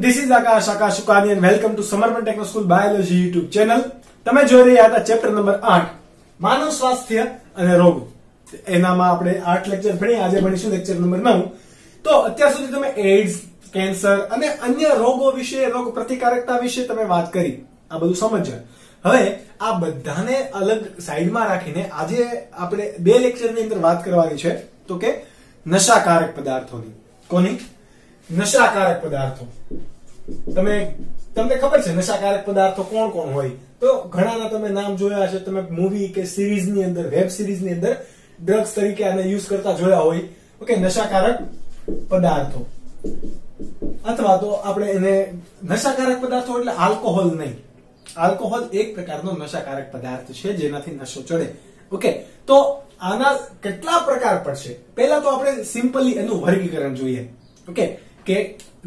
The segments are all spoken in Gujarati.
This is Akash Shukani and welcome to Samarman Techno School Biology YouTube channel. તમે જોઈ રહ્યા હતા ચેપ્ટર નંબર 8 માનવ સ્વાસ્થ્ય અને રોગ. એનામાં આપણે 8 લેક્ચર ભણી, આજે ભણીશું લેક્ચર નંબર 9. તો અત્યાર સુધી તમે એડ્સ, કેન્સર અને અન્ય રોગો વિશે, રોગ પ્રતિકારકતા વિશે તમે વાત કરી. આ બધું સમજ્યા. હવે આ બધાને અલગ સાઈડમાં રાખીને આજે આપણે બે લેક્ચરની અંદર વાત કરવાની છે તો કે નશાકારક પદાર્થોની. કોની? નશાકારક પદાર્થો. તમને ખબર છે નશાકારક પદાર્થો કોણ કોણ હોય? તો ઘણાના તમે નામ જોયા છે, તમે મૂવી કે સિરીઝ ની અંદર, વેબ સિરીઝ ની અંદર ડ્રગ્સ તરીકે આને યુઝ કરતા જોયા હોય. ઓકે, નશાકારક પદાર્થો અથવા તો આપણે એને નશાકારક પદાર્થો એટલે આલ્કોહોલ નહીં. આલ્કોહોલ એક પ્રકારનો નશાકારક પદાર્થ છે જેનાથી નશો ચડે. ઓકે, તો આના કેટલા પ્રકાર પડશે? પહેલા તો આપણે સિમ્પલી એનું વર્ગીકરણ જોઈએ. ઓકે, કે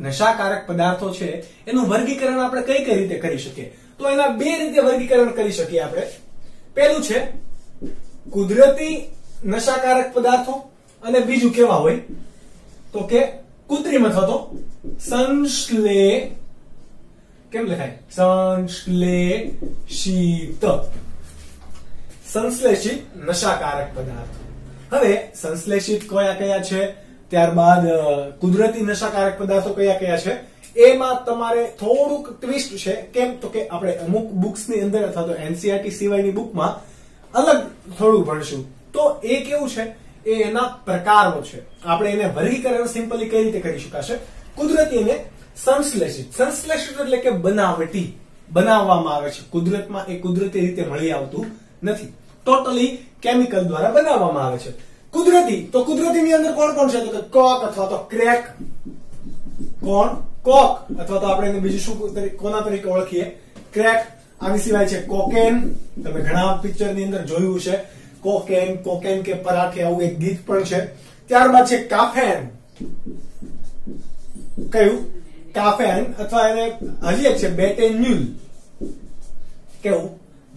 નશાકારક પદાર્થો છે એનું વર્ગીકરણ આપણે કઈ કઈ રીતે કરી શકીએ? તો એના બે રીતે વર્ગીકરણ કરી શકીએ આપણે. પહેલું છે કુદરતી નશાકારક પદાર્થો અને બીજું કેવા હોય તો કે કૃત્રિમ અથવા તો કેમ લખાય? સંશ્લેષિત નશાકારક પદાર્થો. હવે સંશ્લેષિત કયા કયા છે, ત્યારબાદ કુદરતી નશાકારક પદાર્થો કયા કયા છે, એમાં તમારે થોડુંક ટ્વિસ્ટ છે. કેમ તો કે આપણે અમુક બુક્સ ની અંદર અથવા તો એનસીઈઆરટી સિવાયની બુકમાં અલગ થોડું ભણશું. તો એ કેવું છે, એ એના પ્રકારો છે. આપણે એને વર્ગીકરણ સિમ્પલી કઈ રીતે કરી શકાશે? કુદરતી અને સંશ્લેષિત. સંશ્લેષિત એટલે કે બનાવટી, બનાવવામાં આવે છે. કુદરતમાં એ કુદરતી રીતે મળી આવતું નથી, ટોટલી કેમિકલ દ્વારા બનાવવામાં આવે છે. કુદરતી, તો કુદરતીની અંદર કોણ કોણ છે? તો કે કોક અથવા તો ક્રેક. કોણ? કોક અથવા તો આપણે એને બીજું શું કોના તરીકે ઓળખીએ? ક્રેક. આની સિવાય છે કોકેન. તમે ઘણા પિક્ચર ની અંદર જોયું છે કોકેન, કોકેન કે પરાઠે, આવું એક ગીત પણ છે. ત્યારબાદ છે કાફેન. કયું? કાફેન. અથવા એને હજી એક છે બેટેન્યુલ. કેવું?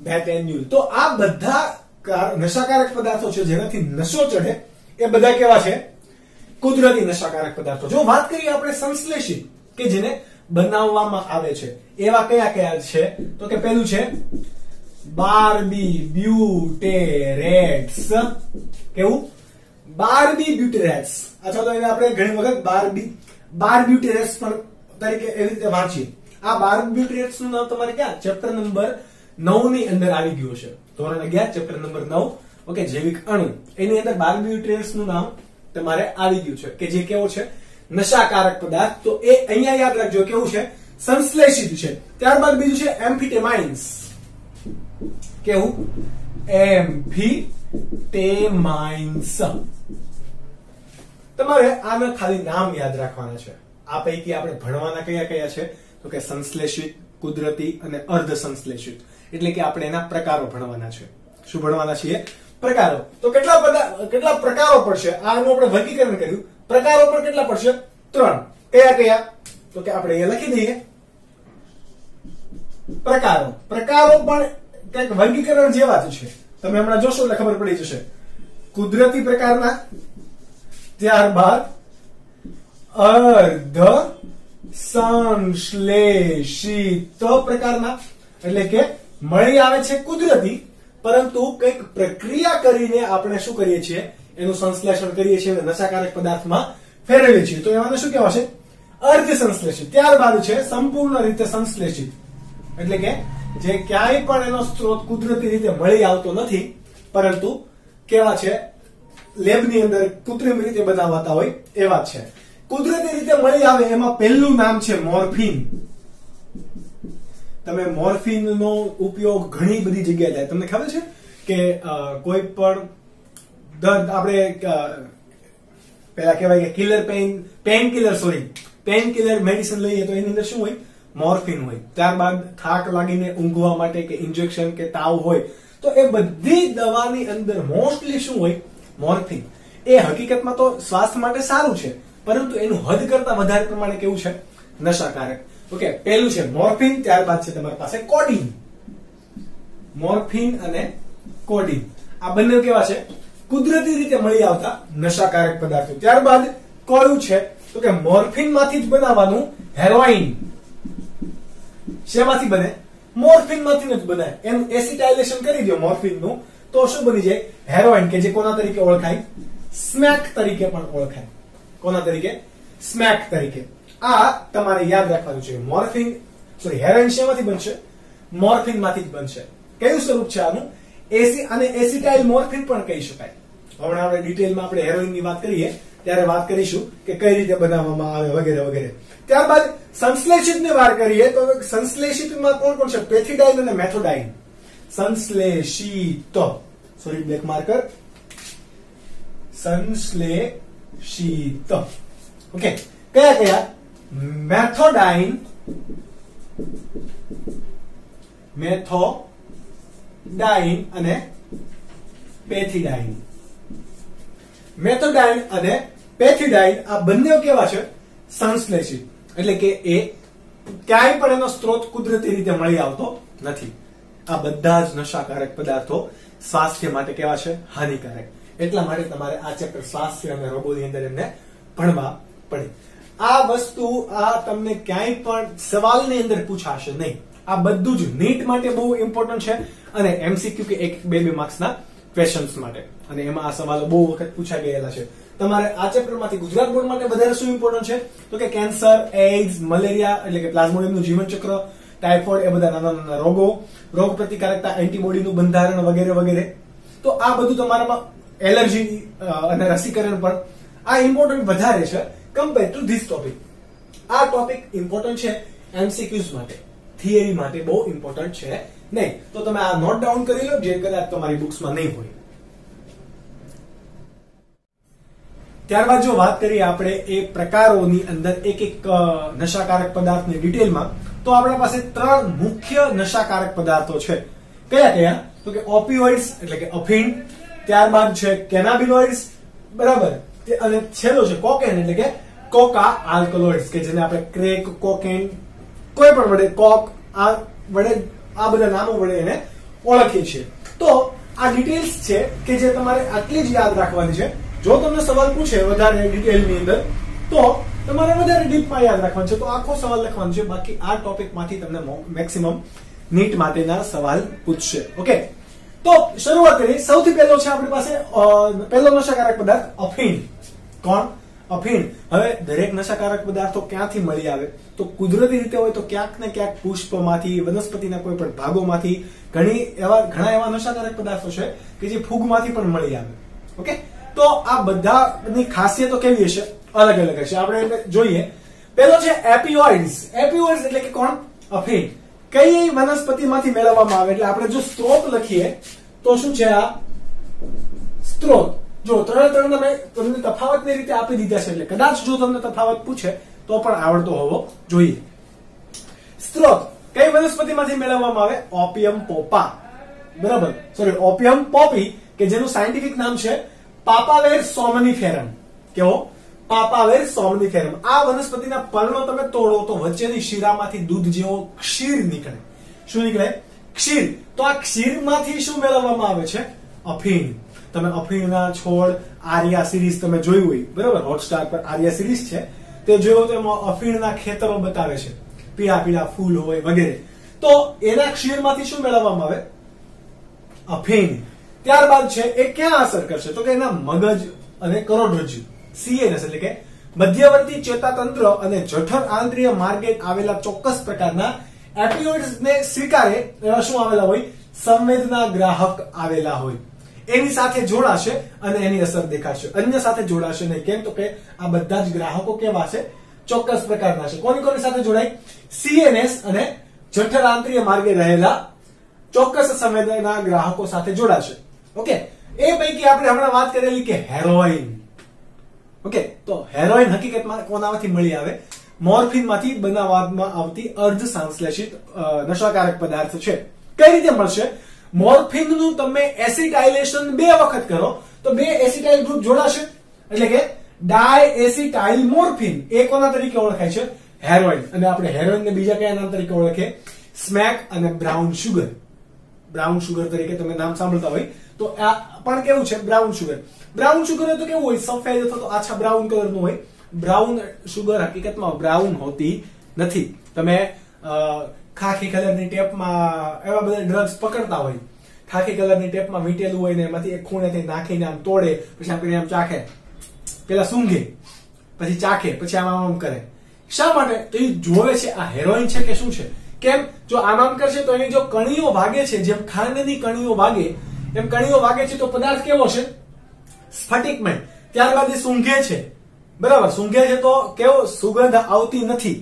બેટેન્યુલ. તો આ બધા નશાકારક પદાર્થો છે જેનાથી નશો ચડે, એ બધા કેવા છે? કુદરતી નશાકારક પદાર્થો. જો વાત કરીએ આપણે સંશ્લેષિત કે જેને બનાવવામાં આવે છે, એવા કયા કયા છે? તો કે પહેલું છે બાર્બીબ્યુટેરેટ્સ. કેવું? બાર્બીબ્યુટેરેટ્સ. અથવા તો એને આપણે ઘણી વખત બાર્બીબ્યુટેરેટ્સ પણ તરીકે એવી રીતે વાંચીએ. આ બાર્બીબ્યુટેરેટ્સ નું નામ તમારે ક્યાં? ચેપ્ટર નંબર 9 ની અંદર આવી ગયું છે. ધોરણ 11 ચેપ્ટર નંબર 9. ઓકે, જૈવિક અણુ. એની અંદર બાર્બીબ્યુટેરેટ્સ નું નામ તમારે આવી ગયું છે કે જે કેવો છે? નશાકારક પદાર્થ. તો એ અહીંયા યાદ રાખજો કેવું છે? સંશ્લેષિત છે. ત્યારબાદ બીજું છે એમ્ફીટેમાઇન્સ. કેવું? એમ્ફીટેમાઇન્સ. તમારે આના ખાલી નામ યાદ રાખવાના છે. આ પૈકી આપણે ભણવાના કયા કયા છે? તો કે સંશ્લેષિત, કુદરતી અને અર્ધ સંશ્લેષિત. એટલે કે આપણે એના પ્રકારો ભણવાના છે. શું ભણવાના છીએ? પ્રકારો. તો કેટલા પ્રકારો પડશે? આનું આપણે વર્ગીકરણ કર્યું. પ્રકારો પણ કેટલા પડશે? 3. કયા કયા? તો કે આપણે અહીંયા લખી દઈએ પ્રકારો. પ્રકારો પણ કંઈક વર્ગીકરણ જેવા જ છે. તમે હમણાં જોશો એટલે ખબર પડી જશે. કુદરતી પ્રકારના, ત્યારબાદ અર્ધ સંશ્લેષિત પ્રકારના, એટલે કે મળી આવે છે કુદરતી, પરંતુ કંઈક પ્રક્રિયા કરીને આપણે શું કરીએ છીએ? એનું સંશ્લેષણ કરીએ છીએ અને નશાકારક પદાર્થમાં ફેરવીએ છીએ. તો એમાં શું કહેવાશે? અર્ધ સંશ્લેષિત. ત્યારબાદ છે સંપૂર્ણ રીતે સંશ્લેષિત, એટલે કે જે ક્યાંય પણ એનો સ્ત્રોત કુદરતી રીતે મળી આવતો નથી, પરંતુ કેવા છે? લેબની અંદર કૃત્રિમ રીતે બનાવાતા હોય એવા છે. કુદરતી રીતે મળી આવે એમાં પહેલું નામ છે મોર્ફિન. તમે મોર્ફિન નો ઉપયોગ ઘણી બધી જગ્યાએ થાય. તમને ખબર છે કે કોઈ પણ દર્દ, આપણે પેલા કહેવાય કે પેન કિલર મેડિસિન લઈએ તો એની અંદર શું હોય? મોર્ફિન હોય. ત્યારબાદ થાક લાગીને ઊંઘવા માટે કે ઇન્જેક્શન કે તાવ હોય, તો એ બધી દવાની અંદર મોસ્ટલી શું હોય? મોર્ફિન. એ હકીકતમાં તો સ્વાસ્થ્ય માટે સારું છે, પરંતુ એનું હદ કરતા વધારે પ્રમાણે કેવું છે? નશાકારક. ઓકે, પહેલું છે મોર્ફિન. ત્યારબાદ છે તમારી પાસે કોડીન. મોર્ફિન અને કોડીન આ બંને કેવા છે? કુદરતી રીતે મળી આવતા નશાકારક પદાર્થો. ત્યારબાદ કયું છે? તો કે મોર્ફિન માંથી જ બનાવવાનું હેરોઇન. શેમાંથી બને? મોર્ફિન માંથી જ બને. એનું એસિટાઇલેશન કરી દો મોર્ફિન નું તો શું બની જાય? હેરોઇન, કે જે કોના તરીકે ઓળખાય? સ્મેક તરીકે પણ ઓળખાય. કોના તરીકે? સ્મેક તરીકે. આ તમારે યાદ રાખવાનું છે. મોર્ફિન હેરોઇન શેમાંથી બનશે? મોર્ફિન માંથી જ બનશે. કયું સ્વરૂપ છે આનું? અને એસિટાઇલ મોર્ફિન પણ કહી શકાય. હમણાં આપણે ડિટેલમાં આપણે હેરોઇન ની વાત કરીએ ત્યારે વાત કરીશું કે કઈ રીતે બનાવવામાં આવે વગેરે વગેરે. ત્યારબાદ સંશ્લેષિત ની વાત કરીએ તો સંશ્લેષિતમાં કોણ કોણ છે? પેથિડાઇન અને મેથોડાઇન. સંશ્લેષિત, સોરી બ્લેક માર્કર, સંશ્લેષિત. ઓકે, કયા કયા? મેથોડાઇન, અને પેથિડાઇન. મેથોડાઇન અને પેથિડાઇન આ બંને કેવા છે? સંશ્લેષિત. એટલે કે એ ક્યાંય પણ એનો સ્ત્રોત કુદરતી રીતે મળી આવતો નથી. આ બધા જ નશાકારક પદાર્થો સ્વાસ્થ્ય માટે કેવા છે? હાનિકારક. એટલા માટે તમારે આ ચેપ્ટર સ્વાસ્થ્ય અને રોગોની અંદર એમને ભણવા પડે. આ વસ્તુ આ તમને ક્યાંય પણ સવાલની અંદર પૂછાશે નહીં. આ બધું જ નીટ માટે બહુ ઇમ્પોર્ટન્ટ છે અને એમસીક્યુ કે 1-2 માર્ક્સના ક્વેશ્ચન્સ માટે. અને એમાં આ સવાલો બહુ વખત પૂછાઈ ગયેલા છે. તમારે આ ચેપ્ટરમાંથી ગુજરાત બોર્ડ માટે વધારે શું ઇમ્પોર્ટન્ટ છે? તો કે કેન્સર, એઇડ્સ, મલેરિયા એટલે કે પ્લાઝ્મોડિયમનું જીવનચક્ર, ટાઇફોઇડ, એ બધા નાના નાના રોગો, રોગ પ્રતિકારકતા, એન્ટીબોડીનું બંધારણ વગેરે વગેરે. તો આ બધું તમારામાં એલર્જી અને રસીકરણ પણ આ ઇમ્પોર્ટન્ટ વધારે છે કમ્પેર ટુ ધીસ ટોપિક. આ ટોપિક ઇમ્પોર્ટન્ટ છે એમસીક્યુઝ માટે, થિયરી માટે બહુ ઇમ્પોર્ટન્ટ છે નહીં. તો તમે આ નોટ ડાઉન કરી લો, જે કદાચ તમારી બુક્સમાં નહીં હોય. ત્યારબાદ જો વાત કરીએ આપણે એ પ્રકારોની અંદર એક એક નશાકારક પદાર્થની ડિટેલમાં, તો આપણા પાસે 3 મુખ્ય નશાકારક પદાર્થો છે. કયા કયા? તો કે ઓપિયોઇડ્સ એટલે કે અફીણ, ત્યારબાદ છે કેનાબિનોઇડ્સ, બરાબર, અને છેલ્લો છે કોકેન એટલે કે કોકા આલ્કલોઇડ્સ, કે જેને આપણે ક્રેક, કોકેન, કોઈ પણ વડે કોક આ વડે આ બધા નામો વડે એને ઓળખીએ છીએ. તો આ ડિટેલ્સ છે કે જે તમારે આટલી જ યાદ રાખવાની છે. જો તમને સવાલ પૂછે વધારે ડિટેલની અંદર તો તમારે વધારે ડીપમાં યાદ રાખવાનું છે, તો આખો સવાલ લખવાનો છે. બાકી આ ટોપિકમાંથી તમને મેક્સિમમ નીટ માટેના સવાલ પૂછશે. ઓકે, તો શરૂઆત કરીએ. સૌથી પહેલો છે આપણી પાસે પહેલો નશાકારક પદાર્થ અફીણ. કોણ? અફીણ. હવે દરેક નશાકારક પદાર્થો ક્યાંથી મળી આવે? તો કુદરતી રીતે હોય તો ક્યાંક ને ક્યાંક પુષ્પમાંથી, વનસ્પતિના કોઈ પણ ભાગોમાંથી ઘણા એવા નશાકારક પદાર્થો છે કે જે ફૂગમાંથી પણ મળી આવે. ઓકે, તો આ બધાની ખાસિયતો કેવી હશે? અલગ અલગ હશે. આપણે જોઈએ. પહેલો છે એપિયોઇડ્સ. એપિયોઇડ્સ એટલે કે કોણ? અફીણ. કઈ વનસ્પતિમાંથી મેળવવામાં આવે? એટલે આપણે જો સ્ત્રોત લખીએ તો શું છે આ સ્ત્રોત? જો ત્રણ તમને તફાવતની રીતે આપી દીધા છે, એટલે કદાચ જો તમને તફાવત પૂછે તો પણ આવડતો હોવો જોઈએ. સ્ત્રોત કઈ વનસ્પતિમાંથી મેળવવામાં આવે? ઓપિયમ પોપા, બરાબર, સોરી ઓપિયમ પોપી, કે જેનું સાયન્ટિફિક નામ છે પાપાવેર સોમનીફેરમ. કેવો? પાપાવેર સોમનીફેરમ. આ વનસ્પતિના પર્ણો તમે તોડો તો વચ્ચેની શીરામાંથી દૂધ જેવો ક્ષીર નીકળે. શું નીકળે? ક્ષીર. તો આ ક્ષીરમાંથી શું મેળવવામાં આવે છે? અફીણ. તમે અફીણના છોડ, આર્યા સિરીઝ તમે જોયું હોય, બરાબર, હોટસ્ટાર પર આર્યા સિરીઝ છે, તે જોયું તો એમાં અફીણના ખેતરો બતાવે છે, પીળા પીળા ફૂલ હોય વગેરે. તો એના ક્ષીરમાંથી શું મેળવવામાં આવે? અફીણ. ત્યારબાદ છે એ ક્યાં અસર કરશે? તો કે એના મગજ અને કરોડરજ્જુ, સીએનએસ એટલે કે મધ્યવર્તી ચેતાતંત્ર અને જઠર આંતરીય માર્ગે આવેલા ચોક્કસ પ્રકારના એપિયોઇડ્સ ને સ્વીકારે એવા શું આવેલા હોય? સંવેદના ગ્રાહક આવેલા હોય. એની સાથે જોડાશે અને એની અસર દેખાશે. અન્ય સાથે જોડાશે નહીં. કેમ? તો કે આ બધા જ ગ્રાહકો કેવા છે? ચોક્કસ પ્રકારના છે. કોની કોની સાથે જોડાય? સીએનએસ અને જઠર આંતરીય માર્ગે રહેલા ચોક્કસ સંવેદના ગ્રાહકો સાથે જોડાશે. ઓકે, એ પૈકી આપણે હમણાં વાત કરેલી કે હેરોઇન. ઓકે, તો હેરોઇન હકીકતમાં કોનામાંથી મળી આવે? મોર્ફિન માંથી બનાવવામાં આવતી અર્ધ સંશ્લેષિત નશાકારક પદાર્થ છે. કઈ રીતે મળશે? મોર્ફિન નું તમે એસિટાઇલેશન 2 વખત કરો તો 2 એસિટાઇલ ગ્રુપ જોડાશે, એટલે કે ડાયએસિટાઇલ મોર્ફિન. એ કોના તરીકે ઓળખાય છે? હેરોઇન. અને આપણે હેરોઇન ને બીજા કયા નામ તરીકે ઓળખીએ? સ્મેક અને બ્રાઉન શુગર. બ્રાઉન શુગર તરીકે તમે નામ સાંભળતા હોય તો આ પણ કેવું છે? Brown sugar. બ્રાઉન શુગર તો કેવું હોય? સફેદ અથવા તો આછા બ્રાઉન કલરનું હોય. બ્રાઉન શુગર હકીકતમાં બ્રાઉન હોતી નથી. તમે ખાખી કલરની ટેપમાં એવા બધા ડ્રગ્સ પકડતા હોય, ખાખી કલરની ટેપમાં વીટેલું હોય ને એમાંથી એક ખૂણેથી નાખીને આમ તોડે, પછી આમ કરીને આમ ચાખે, પેલા સૂંઘે, પછી ચાખે, પછી આમ કરે. શા માટે? તો એ જોવે છે આ હેરોઈન છે કે શું છે. કેમ? જો આમ કરશે તો એની જો કણીઓ ભાગે છે, જેમ ખાંડની કણીઓ ભાગે એમ કણીઓ ભાગે છે, તો પદાર્થ કેવો છે? સ્ફટિકમય. ત્યારબાદ એ સૂંઘે છે, બરાબર. સૂંઘે છે તો કેવો? સુગંધ આવતી નથી.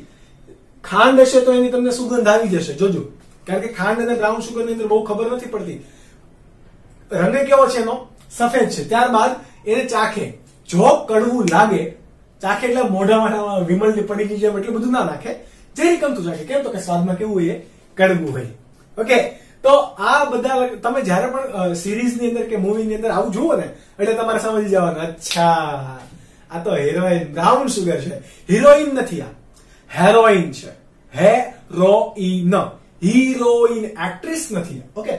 ખાંડ હશે તો એની તમને સુગંધ આવી જશે, જોજો. કારણ કે ખાંડ અને બ્રાઉન સુગર ની અંદર બહુ ખબર નથી પડતી. રંગ કેવો છે એનો? સફેદ છે. ત્યારબાદ એને ચાખે. જો કડવું લાગે, ચાખે એટલે મોઢામાં વિમલની પડીની જેમ એટલું બધું ના નાખે, જે ગમતું ચાખે. કેમ? તો કે સ્વાદમાં કેવું હોય? કડવું હોય. ઓકે. તો આ બધા તમે જયારે પણ સિરીઝ ની અંદર કે મૂવી ની અંદર આવું જુઓ ને, એટલે તમારે સમજી જવાનું, અચ્છા આ તો હિરોઈન બ્રાઉન સુગર છે. હિરોઈન નથી, આ હેરોઈન છે. હેરોઈન, હિરોઈન એક્ટ્રેસ નથી. ઓકે.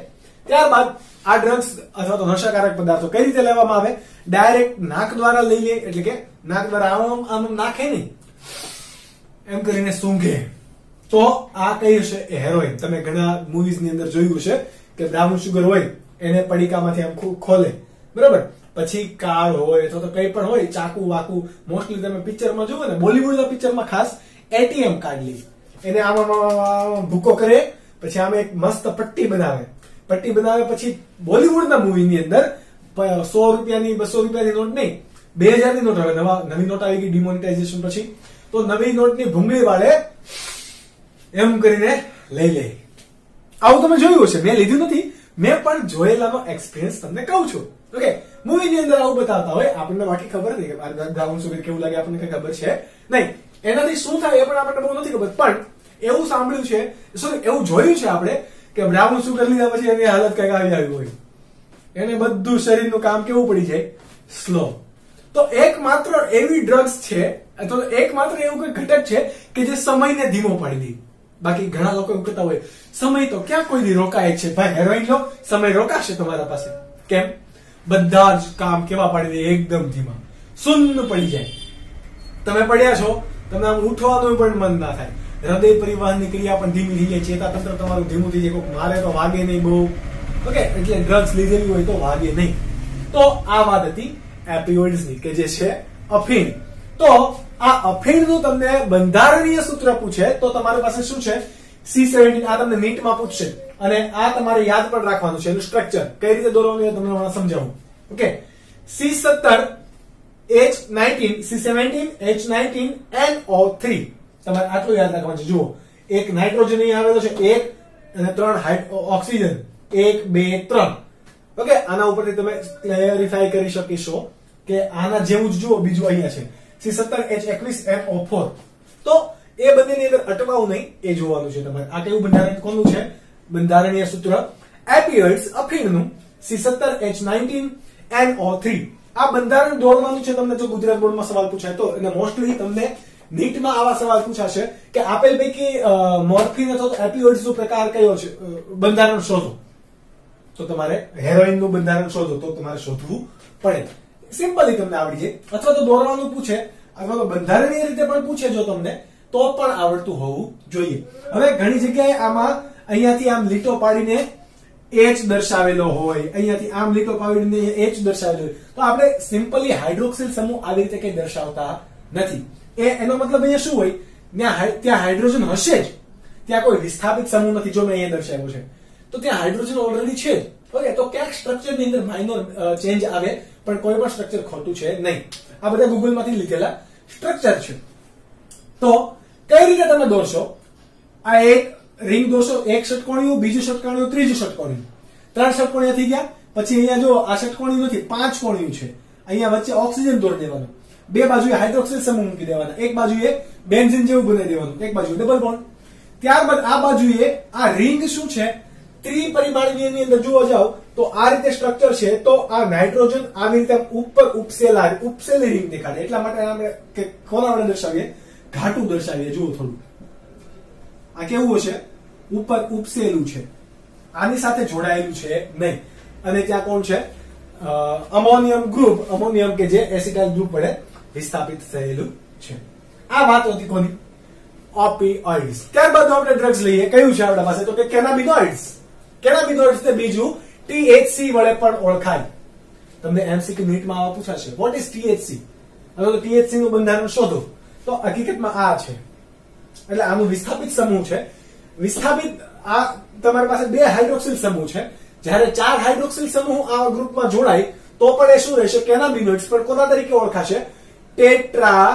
ત્યારબાદ આ ડ્રગ્સ અથવા તો નશાકારક પદાર્થો કઈ રીતે લેવામાં આવે? ડાયરેક્ટ નાક દ્વારા લઈ લે, એટલે કે નાક દ્વારા આમ આમ નાખે નહીં, એમ કરીને સૂંઘે, તો આ કઈ હશે? એ હેરોઈન. તમે ઘણા મૂવીઝ ની અંદર જોયું હશે કે બ્રાઉન સુગર હોય એને પડીકામાંથી આમ ખોલે, બરાબર. પછી કાર હોય અથવા તો કઈ પણ હોય, ચાકુ વાકુ, મોસ્ટલી તમે પિક્ચરમાં જુઓ ને, બોલીવુડના પિક્ચરમાં ખાસ એટીએમ કાર્ડ લે, એને આમાં ભૂકો કરે, પછી આમાં એક મસ્ત પટ્ટી બનાવે, પછી બોલીવુડના મૂવીની અંદર 100 રૂપિયાની 200 રૂપિયાની નોટ નહીં, 2000 ની નોટ. હવે નવી નોટ આવી ગઈ ડિમોનેટાઇઝેશન પછી, તો નવી નોટની ભૂંગળી વાળે એમ કરીને લઈ લે. આવું તમે જોયું હશે, મેં લીધું નથી, મેં પણ જોયેલાનો એક્સપિરિયન્સ તમને કહું છું. ઓકે. મૂવી ની અંદર આવું બતાવતા હોય, આપણને બાકી ખબર નથી કે બ્રાઉન સુગર કેવું લાગે, આપણને કઈ ખબર છે નહીં. એનાથી શું થાય એ પણ આપણને બહુ નથી ખબર, પણ એવું સાંભળ્યું છે, સોરી એવું જોયું છે આપણે કે બ્રાઉન સુગર લીધા પછી એની હાલત કઈક આવી હોય, એને બધું શરીરનું કામ કેવું પડી જાય? સ્લો. તો એકમાત્ર એવી ડ્રગ્સ છે અથવા એકમાત્ર એવું કોઈ ઘટક છે કે જે સમયને ધીમો પાડી દે. બાકી ઘણા લોકો એવું કહેતા હોય સમય તો ક્યાં કોઈ દી રોકાય છે. ભાઈ હેરોઈન લો, સમય રોકાશે તમારા પાસે. કેમ? બધા જ કામ કેવા પાડી દે? એકદમ ધીમા, શૂન્ય પડી જાય. તમે પડ્યા છો, તમને આમ ઉઠવાનું પણ મન ના થાય, હૃદય પરિવહનની ક્રિયા પણ ધીમી થઈ જાય, ચેતાતંત્ર તમારું ધીમું થઈ જાય, કોઈક મારે તો વાગે નહીં બહુ. ઓકે. એટલે ડ્રગ્સ લીધેલી હોય તો વાગે નહીં. તો આ વાત હતી એપિયોઇડ્સની, કે જે છે અફીણ. તો આ અફીણનું તમને બંધારણીય સૂત્ર પૂછે તો તમારી પાસે શું છે? C17. આ તમને નીટમાં પૂછશે અને આ તમારે યાદ પણ રાખવાનું છે. એનું સ્ટ્રક્ચર કઈ રીતે દોરવાનું એ તમને હમણાં સમજાવું. Okay. C17 H19, C17 H19 NO3. તમારે આટલું યાદ રાખવાનું છે. જુઓ, એક નાઇટ્રોજન અહીં આવેલો છે, 1 અને 3 ઓક્સિજન, 1 2 3. ઓકે. આના ઉપરથી તમે ક્લેરિફાઈ કરી શકીશો કે આના જેવું જ જુઓ બીજું અહીંયા છે, C17 H21 NO4. તો એ બંનેની અંદર અટવાવું નહીં, એ જોવાનું છે તમારે. આ કેવું બંધારણ કોનું છે? બંધારણીય સૂત્ર એપિયોઇડ્સ અફીણનું, C17 H19 NO3. આ બંધારણ દોરવાનું છે તમને. જો ગુજરાત બોર્ડમાં સવાલ પૂછાય તો, અને મોસ્ટલી તમને નીટમાં આવા સવાલ પૂછાશે કે આપેલ પૈકી મોર્ફિન અથવા એપિયોઇડ્સ નો પ્રકાર કયો છે, બંધારણ શોધો. તો તમારે હેરોઈન નું બંધારણ શોધો તો તમારે શોધવું પડે. સિમ્પલી તમને આવડી જાય. અથવા તો દોરવાનું પૂછે અથવા તો બંધારણીય રીતે પણ પૂછે જો તમને, તો પણ આવડતું હોવું જોઈએ. હવે ઘણી જગ્યાએ આમાં અહીંયાથી આમ લીટો પાડીને H દર્શાવેલો હોય, અહીંયાથી આમ લીટો પાડીને H દર્શાવેલો હોય, તો આપણે સિમ્પલી હાઇડ્રોક્સિલ સમૂહ આવી રીતે કઈ દર્શાવતા નથી. એનો મતલબ અહીંયા શું હોય? ત્યાં હાઇડ્રોજન હશે જ, ત્યાં કોઈ વિસ્થાપિત સમૂહ નથી. જો મેં અહીંયા દર્શાવ્યો છે તો ત્યાં હાઇડ્રોજન ઓલરેડી છે જ. ઓકે. તો ક્યાંક સ્ટ્રક્ચર ની અંદર માઇનોર ચેન્જ આવે, પણ કોઈ પણ સ્ટ્રક્ચર ખોટું છે નહીં. આ બધા ગૂગલ માંથી લીધેલા સ્ટ્રક્ચર છે. તો કઈ રીતે તમે દોરશો? આ એક રિંગ દોરશો, એક ષટકોણિયું, બીજું ષટકોણિયું, ત્રીજું ષટકોણિયું. 3 ષટકોણિયા થઈ ગયા. પછી અહીંયા જો આ ષટકોણિયું નથી, 5 કોણિયું છે. અહીંયા વચ્ચે ઓક્સિજન દોરી દેવાનો, બે બાજુએ હાઇડ્રોક્સિલ સમૂહ મૂકી દેવાના, એક બાજુએ બેન્ઝીન જેવું બનાવી દેવાનું, એક બાજુ ડબલ બોન્ડ. ત્યારબાદ આ બાજુએ આ રિંગ શું છે? ત્રિપરિમાણીય અંદર જોવા જાવ તો આ રીતે સ્ટ્રક્ચર છે. તો આ નાઇટ્રોજન આવી રીતે ઉપર ઉપસેલી રિંગ દેખાડે. એટલા માટે આપણે કોના વડે દર્શાવીએ? ઘાટું દર્શાવીએ. જુઓ થોડું, આ કેવું હશે? ઉપર ઉપસેલું છે, આની સાથે જોડાયેલું છે નહીં. અને ત્યાં કોણ છે? અમોનિયમ ગ્રુપ, અમોનિયમ કે જે એસિટાઇલ ગ્રુપ વડે વિસ્થાપિત થયેલું છે. આ વાત હતી કોની? ઓપિયોઇડ્સ. ત્યારબાદ આપણે ડ્રગ્સ લઈએ. કયું છે આપણા પાસે? તો કે કેનાબિનોઇડ્સ. કેનાબિનોઇડ્સ ને બીજું THC વડે પણ ઓળખાય. તમને MCQ નીટમાં આવા પૂછાશે, વોટ ઇઝ THC? હવે તો THC નું બંધારણ શોધો. તો હકીકતમાં આ છે, એટલે આનું વિસ્થાપિત સમૂહ છે. વિસ્થાપિત આ તમારી પાસે 2 હાઇડ્રોક્સિલ સમૂહ છે. જ્યારે 4 હાઇડ્રોક્સિલ સમૂહ આ ગ્રુપમાં જોડાય તો પણ એ શું રહેશે? કેનાબિનોઇડ્સ. પણ કોના તરીકે ઓળખાશે? Tetra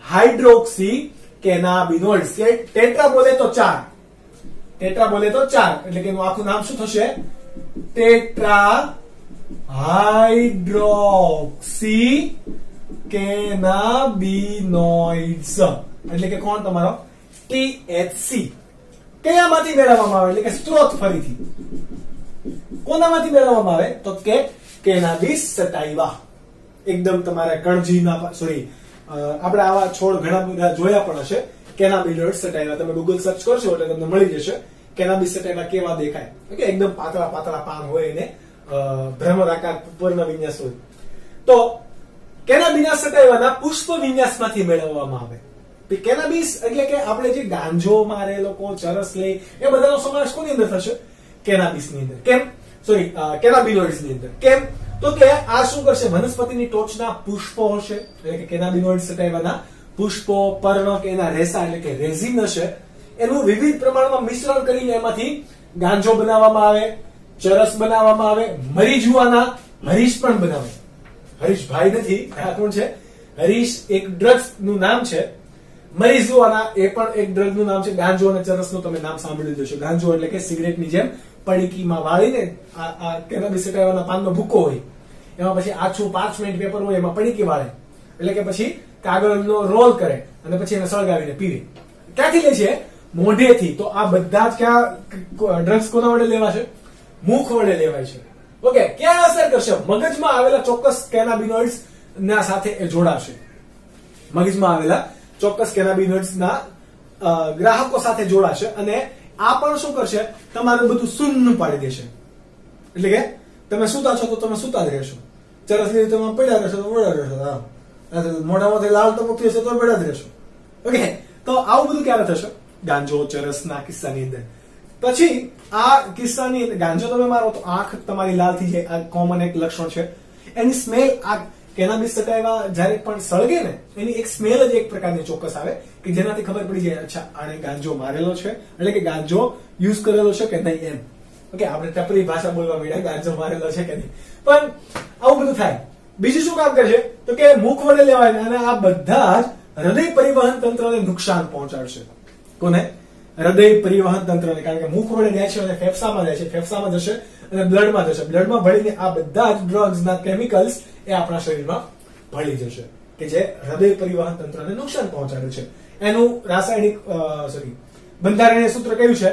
hydroxy કેનાબિનોઇડ્સ. કે ટેટ્રા બોલે તો 4, ટેટ્રા બોલે તો 4, એટલે કે એનું આખું નામ શું થશે? Tetra hydroxy cannabinoids. એટલે કે કોણ? તમારો THC. કયામાંથી મેળવવામાં આવે? એટલે કે સ્ત્રોત ફરીથી કોનામાંથી મેળવવામાં આવે? તો કે કેનાબિસ સટાઇવા. એકદમ તમારે કણજીના, સોરી, આપણે આવા છોડ ઘણા બધા જોયા પણ હશે. કેનાબિનોઇડ સટાઇવા તમે ગૂગલ સર્ચ કરશો એટલે તમને મળી જશે. કેનાબિસ સટાઇવા કેવા દેખાય? ઓકે, એકદમ પાતળા પાતળા પાન હોય એને ભ્રમરાકાર પર્ણ વિન્યાસ હોય. તો કેનાબિના સટાઇવાના પુષ્પ વિન્યાસમાંથી મેળવવામાં આવે. કેનાબિસ એટલે કે આપણે જે ગાંજો મારે લોકો ચરસ લે એ બધાનો સમાવેશ કોની અંદર થશે? કેનાબિસ ની અંદર. કેમ? સોરી, કેનાબિનોઇડ્સ ની અંદર. કેમ? તો કે આ શું કરશે? વનસ્પતિની ટોચના પુષ્પો હશે, એટલે કે કેનાબિનોઇડ સટાઇવાના પુષ્પો, પર્ણ કે એના રેસા એટલે કે રેઝિન હશે. એનું વિવિધ પ્રમાણમાં મિશ્રણ કરીને એમાંથી ગાંજો બનાવવામાં આવે, ચરસ બનાવવામાં આવે, મરીજુઆના હરીશ પણ બનાવે. હરીશ ભાઈ નથી, આ કોણ છે? હરીશ એક ડ્રગ્સ નું નામ છે. મરીજુઆના એ પણ એક ડ્રગ નું નામ છે. ગાંજો અને ચરસ નું તમે નામ સાંભળ્યું હશે. ગાંજો એટલે કે સિગરેટની જેમ પડીકીમાં વાળીને આ કેનાબિસ સટાઇવાના પાનનો ભૂકો હોય, એમાં પછી આછું પાર્ચમેન્ટ પેપર હોય, એમાં પડીકી વાળે, એટલે કે પછી કાગળનો રોલ કરે અને પછી એને સળગાવીને પીવે. ક્યાંથી લે છે? મોઢેથી. તો આ બધા જ ક્યાં ડ્રગ્સ કોના વડે લેવાશે? મુખ વડે લેવાય છે. ઓકે, ક્યાં અસર કરશે? મગજમાં આવેલા ચોક્કસ કેનાબિનોઇડ્સ ના સાથે એ જોડાશે. મગજમાં આવેલા ચોક્કસ કેનાબિનોઇડ્સ ના ગ્રાહકો સાથે જોડાશે અને આ પણ શું કરશે? તમારું બધું શૂન્ય પાડી દેશે. એટલે કે તમે સુતા છો તો તમે સુતા જ રહેશો, ચરસ લીધી તમે પડ્યા રહેશો તો પડ્યા રહેશો, મોઢામાંથી લાલ ટપકતી હશે તો પડ્યા જ રહેશો. ઓકે, તો આવું બધું ક્યારે થશે? ગાંજો ચરસના કિસ્સાની અંદર. પછી આ કિસ્સાની ગાંજો તમે મારો તો આંખ તમારી લાલ થઈ જાય. આ કોમન એક લક્ષણ છે. એની સ્મેલ, આ કેનાબિસ સટાઇવા જ્યારે પણ સળગે ને એની એક સ્મેલ જ એક પ્રકારની ચોક્કસ આવે કે જેનાથી ખબર પડી જાય, અચ્છા આને ગાંજો મારેલો છે, એટલે કે ગાંજો યુઝ કરેલો છે કે નહીં એમ. ઓકે, આપણે ટપરી ભાષા બોલવા માંડ્યા, ગાંજો મારેલો છે કે નહીં. પણ આવું બધું થાય. બીજું શું કામ કરશે? તો કે મુખ વડે લેવાય અને આ બધા જ હૃદય પરિવહન તંત્રને નુકસાન પહોંચાડશે. કોને? હૃદય પરિવહન તંત્રને. કારણ કે મુખ વડે જાય છે અને ફેફસામાં જાય છે, ફેફસામાં જશે અને બ્લડમાં જશે. બ્લડમાં ભળીને આ બધા જ ડ્રગ્સના કેમિકલ્સ એ આપણા શરીરમાં ભળી જશે કે જે હૃદય પરિવહન તંત્રને નુકસાન પહોંચાડે છે. એનું રાસાયણિક બંધારણીય સૂત્ર કયું છે?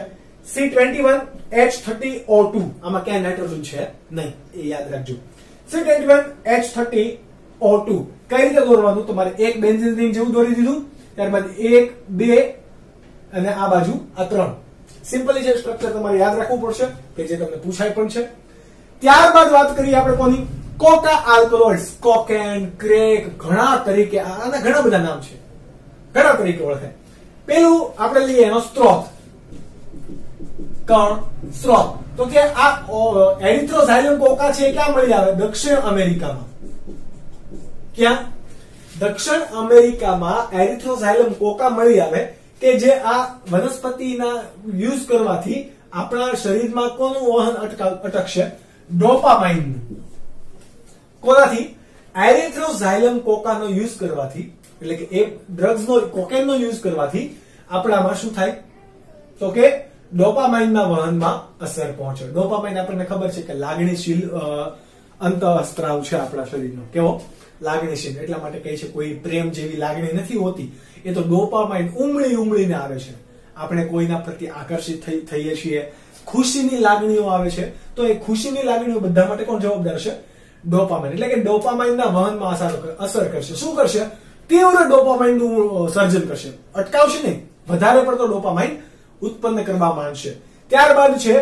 C21H30O2. આમાં ક્યાંય નાઇટ્રોજન છે નહીં, એ યાદ રાખજો. C21H30O2 કઈ રીતે દોરવાનું? તમારે એક બેન્ઝીન રિંગ જેવું દોરી દીધું, ત્યારબાદ 1, 2 અને આ બાજુ આ 3. સિમ્પલી જે સ્ટ્રક્ચર તમારે યાદ રાખવું પડશે કે જે તમને પૂછાય પણ છે. ત્યારબાદ વાત કરીએ આપણે કોની? કોકા આલ્કલોઇડ્સ. કોકેન, ક્રેક, ઘણા તરીકે આના ઘણા બધા નામ છે, ઘણા તરીકે ઓળખાય. પેલું આપણે લઈએ એનો સ્ત્રોત. કણ સ્ત્રોત. તો કે આ એરિથ્રોઝાઇલમ કોકા છે ક્યાં મળી આવે? દક્ષિણ અમેરિકામાં. ક્યાં? દક્ષિણ અમેરિકામાં એરિથ્રોઝાઇલમ કોકા મળી આવે કે જે આ વનસ્પતિના યુઝ કરવાથી આપણા શરીરમાં કોનું વહન અટકશે? ડોપામાઇન. કોનાથી? એરિથ્રોઝાઇલમ કોકાનો યુઝ કરવાથી, એટલે કે એ ડ્રગ્સનો કોકેનનો યુઝ કરવાથી આપણામાં શું થાય? તો કે ડોપામાઇનના વહનમાં અસર પહોંચે. ડોપામાઇન આપણને ખબર છે કે લાગણીશીલ અંતઃસ્ત્રાવ છે આપણા શરીરનો. કેવો? લાગણીશીલ. એટલા માટે કહે છે કોઈ પ્રેમ જેવી લાગણી નથી હોતી, એ તો ડોપામાઇન ઉમળીને આવે છે. આપણે કોઈના પ્રત્યે આકર્ષિત થઈએ છીએ, ખુશીની લાગણીઓ આવે છે, તો એ ખુશીની લાગણીઓ બધા માટે કોણ જવાબદાર છે? ડોપામાઇન. એટલે કે ડોપામાઇનના વહનમાં અસર કરશે. શું કરશે? તીવ્ર ડોપામાઇનનું સર્જન કરશે. અટકાવશે નહીં, વધારે પડતો ડોપામાઇન ઉત્પન્ન કરવા માંડશે. ત્યારબાદ છે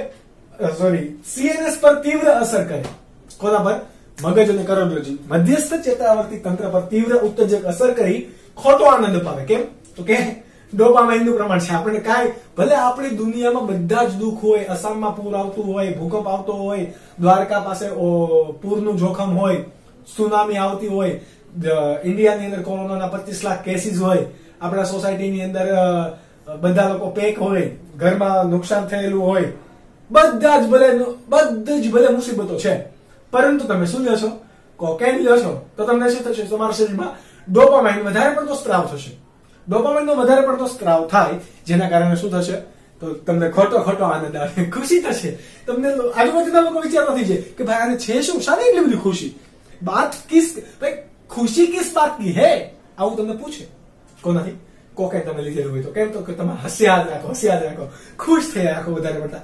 CNS પર તીવ્ર અસર કરે. કોના પર? મગજ અને કરોડરજ્જુ. મધ્યસ્થ ચેતાવર્તી તંત્ર પર તીવ્ર ઉત્તેજક અસર કરી ખોટો આનંદ અપાવે. કેમ? તો કે ડોપામાઇનનું પ્રમાણ છે. આપણને કાંઈ ભલે આપણી દુનિયામાં બધા જ દુઃખ હોય, અસામમાં પૂર આવતું હોય, ભૂકંપ આવતો હોય, દ્વારકા પાસે પૂરનું જોખમ હોય, સુનામી આવતી હોય, ઇન્ડિયાની અંદર કોરોનાના 25 લાખ કેસીસ હોય, આપણા સોસાયટીની અંદર બધા લોકો પેક હોય, ઘરમાં નુકસાન થયેલું હોય, બધી જ ભલે મુસીબતો છે, પરંતુ તમે શું લ્યો છો? કોકેન લ્યો છો તો તમને શું થશે? તમારા શરીરમાં ડોપામાઇન વધારે પડતો સ્ત્રાવ થશે. ડોપામાઇનનો વધારે પડતો સ્ત્રાવ થાય જેના કારણે શું થશે? તો તમને ખોટો આનંદ આવે, ખુશી થશે. તમને આજુબાજુના લોકો વિચારવા થઈ જાય કે ભાઈ આને છે શું, શાની એટલી બધી ખુશી? ભાઈ ખુશી કિસ બાત કી હે, આવું તમને પૂછે. કોનાથી? કોકેન તમે લીધેલું હોય તો કેમ? તો કે તમે હસ્યાદ રાખો, ખુશ થઈ રાખો વધારે પડતા.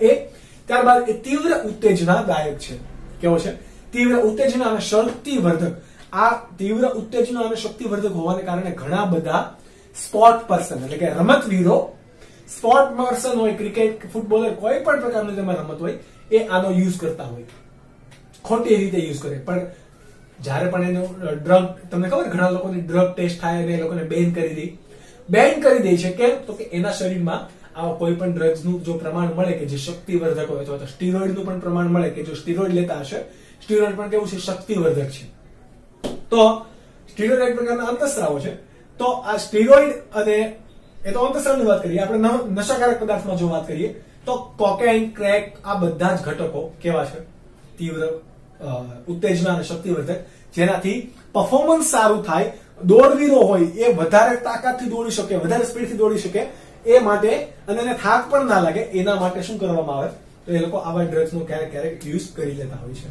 ત્યારબાદ એ તીવ્ર ઉત્તેજનાદાયક છે. કેવો છે? તીવ્ર ઉત્તેજના અને શક્તિવર્ધક. આ તીવ્ર ઉત્તેજના અને શક્તિવર્ધક હોવાને કારણે ઘણા બધા સ્પોર્ટ પર્સન એટલે કે રમતવીરો, સ્પોર્ટ પર્સન હોય, ક્રિકેટ, ફૂટબોલર, કોઈ પણ પ્રકારનું તેમાં રમત હોય, એ આનો યુઝ કરતા હોય. ખોટી રીતે યુઝ કરે. પણ જ્યારે પણ એનો ડ્રગ, તમને ખબર ઘણા લોકોની ડ્રગ ટેસ્ટ થાય અને એ લોકોને બેન કરી દે છે. કેમ? તો કે એના શરીરમાં આવા કોઈ પણ ડ્રગ્સનું જો પ્રમાણ મળે કે જે શક્તિવર્ધક હોય, અથવા તો સ્ટીરોઇડનું પણ પ્રમાણ મળે કે જો સ્ટીરોઇડ લેતા હશે, સ્ટીરોઇડ પણ કેવું છે? શક્તિવર્ધક છે. તો સ્ટીરોઇડ એક પ્રકારના અંતસ્ત્રાવો છે. તો આ સ્ટીરોઇડ અને એ તો અંતસ્ત્રાવની વાત કરીએ, આપણે નશાકારક પદાર્થમાં જો વાત કરીએ તો કોકેઇન, ક્રેક, આ બધા જ ઘટકો કેવા છે? તીવ્ર ઉત્તેજના અને શક્તિવર્ધક, જેનાથી પરફોર્મન્સ સારું થાય. દોડવીરો હોય એ વધારે તાકાતથી દોડી શકે, વધારે સ્પીડથી દોડી શકે, એ માટે અને એને થાક પણ ના લાગે એના માટે શું કરવામાં આવે? તો એ લોકો આવા ડ્રગ્સનો ક્યારેક યુઝ કરી લેતા હોય છે.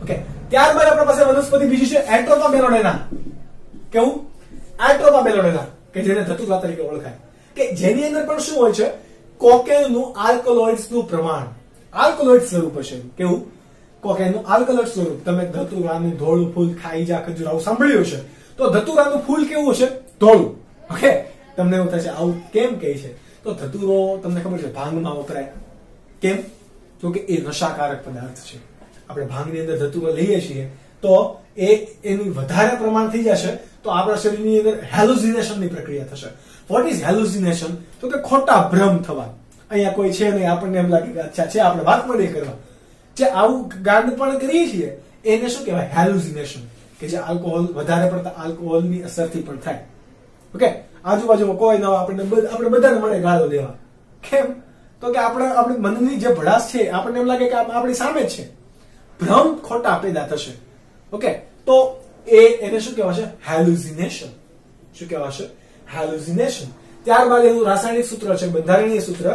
ઓકે, ત્યારબાદ આપણા પાસે વનસ્પતિ બીજી છે એટ્રોપા બેલોડેના. કેવું? એટ્રોપા બેલોડેના, કે જેને ધતુરા તરીકે ઓળખાય, કે જેની અંદર પણ શું હોય છે? કોકેનનું આલ્કલોઇડ્સનું પ્રમાણ, આલ્કલોઇડ સ્વરૂપ હશે. કેવું? કોકેનનું આલ્કલોઇડ સ્વરૂપ. તમે ધતુરાનું ધોળું ફૂલ ખાઈ જા ખજૂર આવું સાંભળ્યું છે. તો ધતુરાનું ફૂલ કેવું હશે? ધોળું. ઓકે, તમને એવું થશે આવું કેમ કહે છે? તો ધતુરો તમને ખબર છે ભાંગમાં વપરાય. કેમ? તો કે એ નશાકારક પદાર્થ છે. આપણે ભાંગની અંદર ધતુરો લઈએ છીએ તો એનું વધારે પ્રમાણ થઈ જશે તો આપણા શરીરની અંદર હેલુસિનેશનની પ્રક્રિયા થશે. What is hallucination? તો કે ખોટા ભ્રમ થવા. અહીંયા કોઈ છે નહીં, આપણને એમ લાગે કે અચ્છા છે, આપણે વાત મળીએ કરવા. જે આવું ગાંડ પણ કરીએ છીએ એને શું કહેવાય? હેલુસિનેશન. કે જે આલ્કોહોલ, વધારે પડતા આલ્કોહોલની અસરથી પણ થાય. ઓકે, આજુબાજુમાં કોઈ ના આપણે બધાને મળે ગાળો દેવા. કેમ? તો કે આપણી મનની જે ભડાસ છે આપણને એમ લાગે કે આપણી સામે જ છે. ભ્રમ ખોટા પેદા થશે. ઓકે, તો એને શું કહેવાશે? હેલુસિનેશન. શું કહેવાશે? હેલુસિનેશન. ત્યારબાદ એનું રાસાયણિક સૂત્ર છે, બંધારણીય સૂત્ર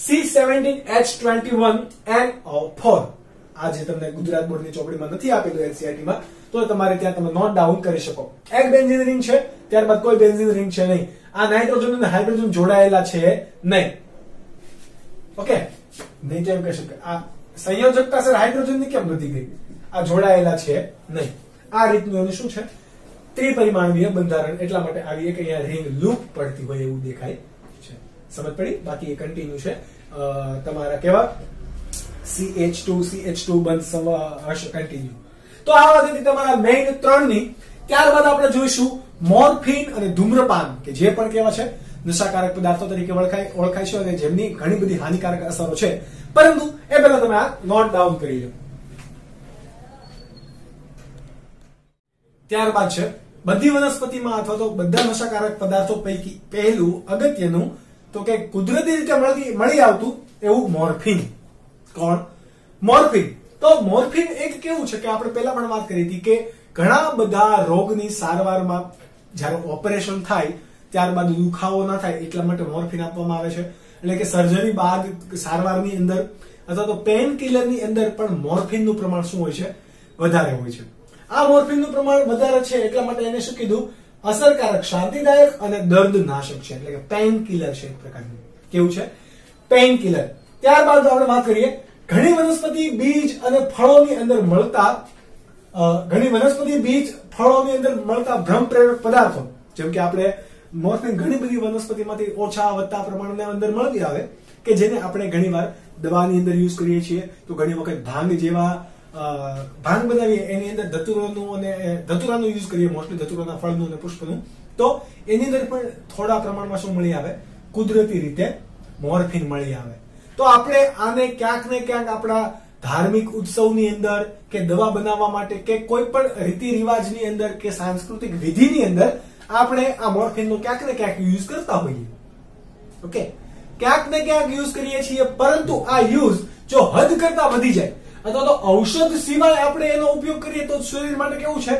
C17H21NO4. આ જે તમને ગુજરાત બોર્ડની ચોપડીમાં નથી આપેલું એનસીઈઆરટીમાં, તો તમારે ત્યાં તમે નોટ ડાઉન કરી શકો. એક બેન્ઝીન રિંગ છે, ત્યારબાદ કોઈ બેન્ઝીન રિંગ છે નહીં. આ નાઇટ્રોજન અને હાઇડ્રોજન જોડાયેલા છે નહીં. ઓકે, નહીં કેમ કહી શકે આ સંયોજકતા સર હાઇડ્રોજનની કેમ વધી ગઈ? આ જોડાયેલા છે નહીં. આ રીતનું એનું શું છે? ત્રિપરિમાણીય બંધારણ. એટલા માટે આવી એક અહીંયા રિંગ લૂપ પડતી હોય એવું દેખાય છે. સમજ પડી? બાકી એ કન્ટિન્યુ છે. તમારા કેવા CH2 બંધ હશે કન્ટિન્યુ. તો આ વાત હતી તમારા મેઇન 3 ની. ત્યારબાદ આપણે જોઈશું મોર્ફિન અને ધૂમ્રપાન, કે જે પણ કેવા છે? નશાકારક પદાર્થો તરીકે ઓળખાય છે અને જેમની ઘણી બધી હાનિકારક અસરો છે. પરંતુ એ પહેલા તમે આ નોટ ડાઉન કરી લો. ત્યારબાદ છે બધી વનસ્પતિમાં અથવા તો બધા નશાકારક પદાર્થો પૈકી પહેલું અગત્યનું તો કે કુદરતી રીતે મળી આવતું એવું મોર્ફિન. કોણ? મોર્ફિન. તો મોર્ફિન એક કેવું છે કે આપણે પહેલા પણ વાત કરી હતી કે ઘણા બધા રોગની સારવારમાં જ્યારે ઓપરેશન થાય ત્યારબાદ દુખાવો ના થાય એટલા માટે મોર્ફિન આપવામાં આવે છે. એટલે કે સર્જરી બાદ સારવારની અંદર અથવા તો પેન કિલરની અંદર પણ મોર્ફિનનું પ્રમાણ શું હોય છે? વધારે હોય છે. આ મોર્ફિનનું પ્રમાણ વધારે છે એટલા માટે એને શું કીધું? અસરકારક, શાંતિદાયક અને દર્દનાશક છે. એટલે કે પેન કિલર છે એક પ્રકારનું. કેવું છે? Pain killer. ત્યારબાદ આપણે વાત કરીએ ઘણી વનસ્પતિ બીજ અને ફળોની અંદર મળતા ભ્રમ પ્રેરક પદાર્થો, જેમ કે આપણે મોર્ફિન ઘણી બધી વનસ્પતિમાંથી ઓછા વધતા પ્રમાણની અંદર મળતી આવે કે જેને આપણે ઘણીવાર દવાની અંદર યુઝ કરીએ છીએ. તો ઘણી વખત ભાંગ જેવા ભાંગ બનાવીએ એની અંદર ધતુરાનું યુઝ કરીએ, મોસ્ટલી ધતુરાના ફળનું અને પુષ્પનું. તો એની અંદર પણ થોડા પ્રમાણમાં શું મળી આવે? કુદરતી રીતે મોર્ફિન મળી આવે. તો આપણે આને ક્યાંક ને ક્યાંક આપણા ધાર્મિક ઉત્સવની અંદર કે દવા બનાવવા માટે કે કોઈ પણ રીતિ રિવાજની અંદર કે સાંસ્કૃતિક વિધિની અંદર આપણે આ મોર્ફિનનો ક્યાંક ને ક્યાંક યુઝ કરતા હોઈએ. ઓકે, ક્યાંક ને ક્યાંક યુઝ કરીએ છીએ, પરંતુ આ યુઝ જો હદ કરતા વધી જાય અથવા તો ઔષધ સિવાય આપણે એનો ઉપયોગ કરીએ તો શરીર માટે કેવું છે?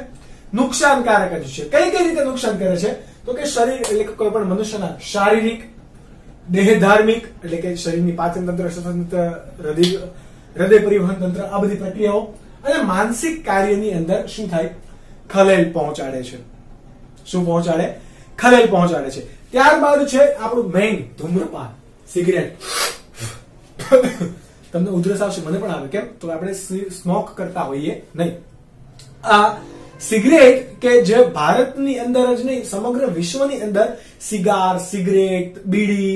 નુકસાનકારક જ છે. કઈ કઈ રીતે નુકસાન કરે છે? તો કે શરીર એટલે કે કોઈ પણ મનુષ્યના શારીરિક, દેહ ધાર્મિક એટલે કે શરીરની પાચન તંત્ર, શ્વસન તંત્ર, હૃદય પરિવહન તંત્ર, આ બધી પ્રક્રિયાઓ અને માનસિક કાર્યની અંદર શું થાય? ખલેલ પહોંચાડે છે. શું પહોંચાડે? ખલેલ પહોંચાડે છે. ત્યારબાદ છે આપણું મેઇન ધૂમ્રપાન, સિગરેટ. તમને ઉધરસ આવશે, મને પણ આવે. કેમ? તો આપણે સ્મોક કરતા હોઈએ નહીં. આ સિગરેટ કે જે ભારતની અંદર જ નહીં સમગ્ર વિશ્વની અંદર સિગાર, સિગરેટ, બીડી,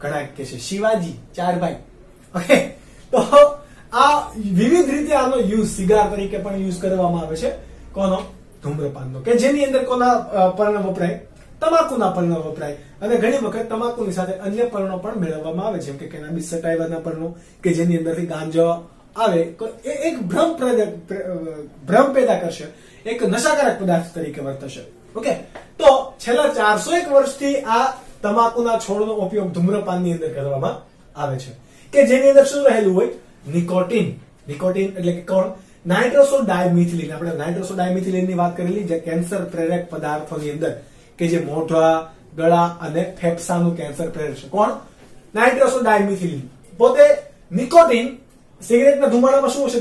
ઘણા કે છે શિવાજી 4 ભાઈ. ઓકે, તો આ વિવિધ રીતે આનો યુઝ સિગાર તરીકે પણ યુઝ કરવામાં આવે છે. કોનો? ધૂમ્રપાનનો, કે જેની અંદર કોના પર્ણ વપરાય? તમાકુના પર્ણ વપરાય. અને ઘણી વખત તમાકુની સાથે અન્ય પર્ણો પણ મેળવવામાં આવે, જેમ કે કેનાબિસ સટાઇવાના પર્ણો કે જેની અંદરથી ગાંજા આવે. એ એક ભ્રમ પેદા કરશે, એક નશાકારક પદાર્થ તરીકે વર્તશે. ઓકે, તો છેલ્લા 401 વર્ષથી આ તમાકુના છોડનો ઉપયોગ ધૂમ્રપાનની અંદર કરવામાં આવે છે, કે જેની અંદર શું રહેલું હોય? નિકોટિન. નિકોટિન એટલે કે કોણ? નાઇટ્રોસોડાયમિથિલિન. આપણે નાઇટ્રોસોડાયમિથિલિનની વાત કરેલી, જે કેન્સર પ્રેરક પદાર્થોની અંદર કે જે મોઢા, ગળા અને ફેફસાનું કેન્સર પ્રેરે છે. કોણ? નાઇટ્રોસોડાયમિથિલિન. પોતે નિકોટિન સિગરેટના ધુમાડામાં શું હશે?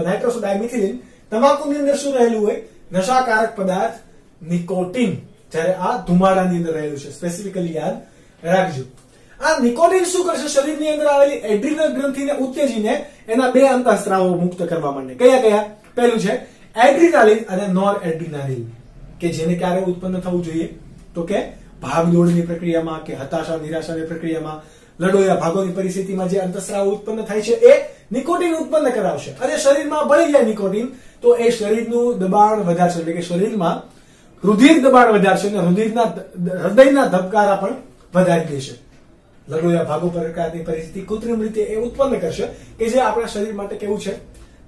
નાઇટ્રોસોડાયમિથિલિન. તમાકુની અંદર શું રહેલું હોય? નશાકારક પદાર્થ નિકોટિન. જ્યારે આ ધુમાડાની અંદર રહેલું છે. સ્પેસિફિકલી યાદ રાખજો. આ નિકોટિન શું કરશે? શરીરની અંદર આવેલી એડ્રિનલ ગ્રંથિને ઉત્તેજીને એના 2 અંતઃસ્ત્રાવો મુક્ત કરવા માંડે. કયા કયા? પહેલું છે એડ્રિનાલિન અને નોર એડ્રિનાલિન, કે જેને ક્યારે ઉત્પન્ન થવું જોઈએ? તો કે ભાગદોડની પ્રક્રિયામાં કે હતાશા નિરાશાની પ્રક્રિયામાં, લડોયા ભાગોની પરિસ્થિતિમાં જે અંતઃસ્રાવ ઉત્પન્ન થાય છે એ નિકોટિન ઉત્પન્ન કરાવશે. અને શરીરમાં ભળી જાય નિકોટિન તો એ શરીરનું દબાણ વધારશે, એટલે કે શરીરમાં રુધિર દબાણ વધારશે અને હૃદયના ધબકારા પણ વધારી દેશે. લડોયા ભાગો પ્રકારની પરિસ્થિતિ કૃત્રિમ રીતે એ ઉત્પન્ન કરશે કે જે આપણા શરીર માટે કેવું છે?